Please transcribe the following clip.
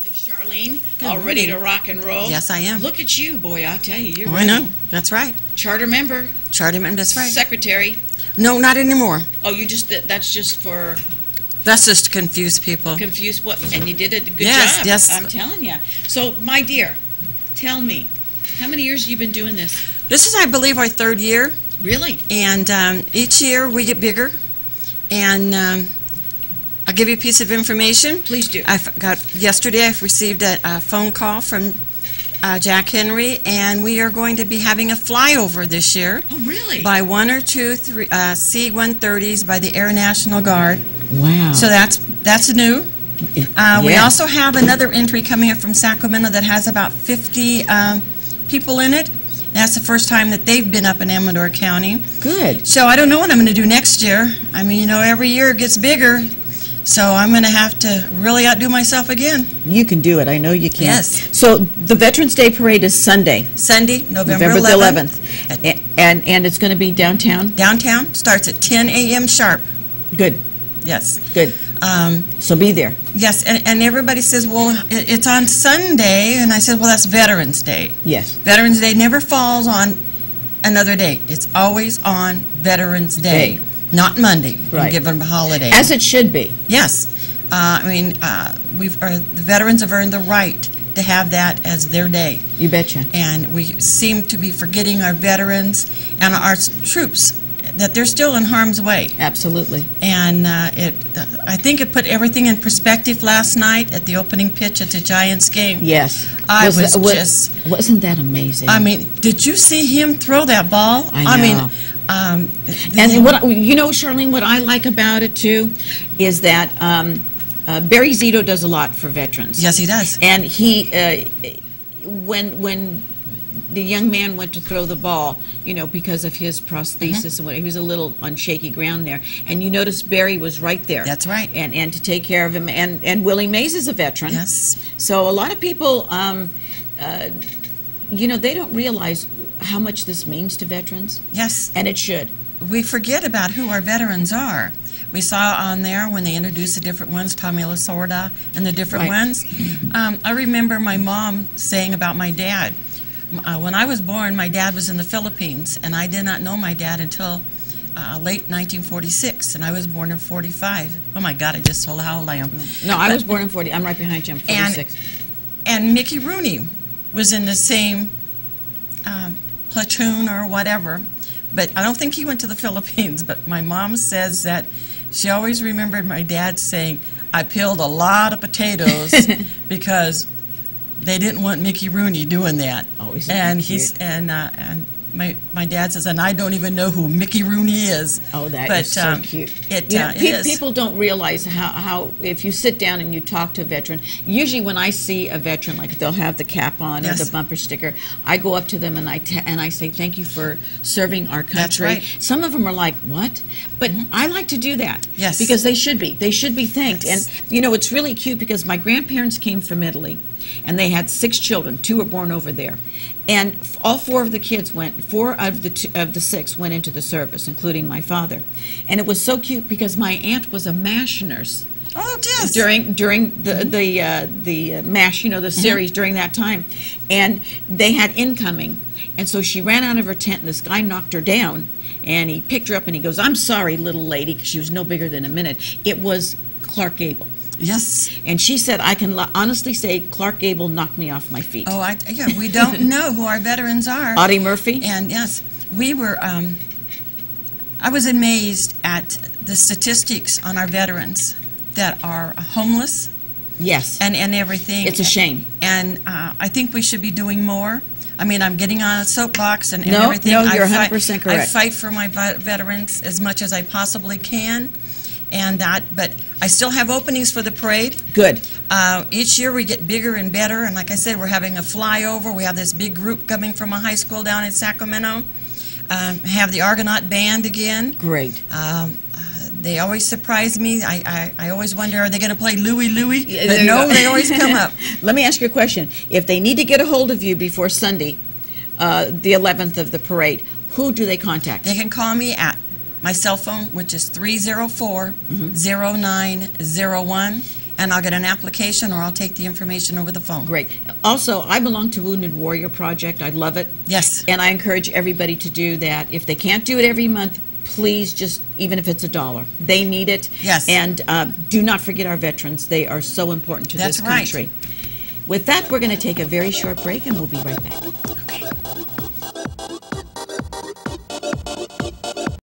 Buckley, Charlene, all ready to rock and roll. Yes, I am. Look at you, boy, I'll tell you, you're Oh, ready. I know. That's right. Charter member. Charter member, that's right. Secretary. No, not anymore. Oh, you just, that's just for That's just to confuse people. confused what, and you did a good Yes, job. yes. I'm telling you. So, my dear, tell me, how many years have you been doing this? This is, I believe, our third year, Really? and each year we get bigger. And I'll give you a piece of information. Please do. Yesterday I received a phone call from Jack Henry, and we are going to be having a flyover this year Oh, really? by one or two C-130s by the Air National Guard. Wow. So that's new. We also have another entry coming up from Sacramento that has about 50 people in it. That's the first time that they've been up in Amador County. Good. So I don't know what I'm going to do next year. I mean, you know, every year it gets bigger. So I'm going to have to really outdo myself again. You can do it. I know you can. Yes. So the Veterans Day Parade is Sunday, Sunday, November the 11th. 11th. And it's going to be downtown? Downtown starts at 10 a.m. sharp. Good, Yes. good. So be there. Yes, and everybody says, well, it's on Sunday. And I said, well, that's Veterans Day. Yes. Veterans Day never falls on another day. It's always on Veterans Day, not Monday. Right. Give them a holiday. As it should be. Yes. I mean, the veterans have earned the right to have that as their day. You betcha. And we seem to be forgetting our veterans and our troops, that they're still in harm's way. Absolutely. And I think it put everything in perspective last night at the opening pitch at the Giants game. Yes. Wasn't that amazing? I mean, did you see him throw that ball? I know. And what you know, Charlene, what I like about it too, is that Barry Zito does a lot for veterans. Yes, he does. And he, when the young man went to throw the ball, you know, because of his prosthesis and what, he was a little on shaky ground there. And you notice Barry was right there. That's right. And to take care of him. And Willie Mays is a veteran. Yes. So a lot of people, you know, they don't realize how much this means to veterans. Yes. And it should. We forget about who our veterans are. We saw on there when they introduced the different ones, Tommy Lasorda and the different ones. I remember my mom saying about my dad. When I was born, my dad was in the Philippines, and I did not know my dad until late 1946, and I was born in 45. Oh my God, I just told how old I am. No, I was born in 40. I'm right behind you. I'm 46. And Mickey Rooney was in the same platoon or whatever, but I don't think he went to the Philippines. But my mom says that she always remembered my dad saying, I peeled a lot of potatoes because they didn't want Mickey Rooney doing that. Oh, and he's and my dad says, and I don't even know who Mickey Rooney is. Oh, that is so cute. It is. People don't realize how if you sit down and you talk to a veteran, usually when I see a veteran, like they'll have the cap on or the bumper sticker, I go up to them and I say, thank you for serving our country. That's right. Some of them are like, what? But I like to do that. Yes. Because they should be. They should be thanked. Yes. And, you know, it's really cute because my grandparents came from Italy, and they had 6 children. 2 were born over there. And all 4 of the kids went, 4 of the 6 went into the service, including my father. And it was so cute because my aunt was a MASH nurse. Oh, yes. During the MASH, you know, the series during that time. And they had incoming. And so she ran out of her tent, and this guy knocked her down. And he picked her up, and he goes, I'm sorry, little lady, because she was no bigger than a minute. It was Clark Gable. Yes. And she said, I can honestly say Clark Gable knocked me off my feet. Oh, yeah, we don't know who our veterans are. Audie Murphy. And yes, we were, I was amazed at the statistics on our veterans that are homeless. Yes. And everything. It's a shame. And I think we should be doing more. I mean, I'm getting on a soapbox and No, everything. no, you're 100% correct. I fight for my veterans as much as I possibly can. But I still have openings for the parade. Good. Each year we get bigger and better, and like I said, we're having a flyover. We have this big group coming from a high school down in Sacramento. Have the Argonaut Band again. Great. They always surprise me. I always wonder, are they going to play Louie Louie? Yeah, But no, they always come up. Let me ask you a question. If they need to get a hold of you before Sunday, the 11th of the parade, who do they contact? They can call me at my cell phone, which is 304-0901, and I'll get an application or I'll take the information over the phone. Great. Also, I belong to Wounded Warrior Project. I love it. Yes. And I encourage everybody to do that. If they can't do it every month, please just, even if it's $1, they need it. Yes. And do not forget our veterans. They are so important to That's this right. country. With that, we're going to take a very short break, and we'll be right back.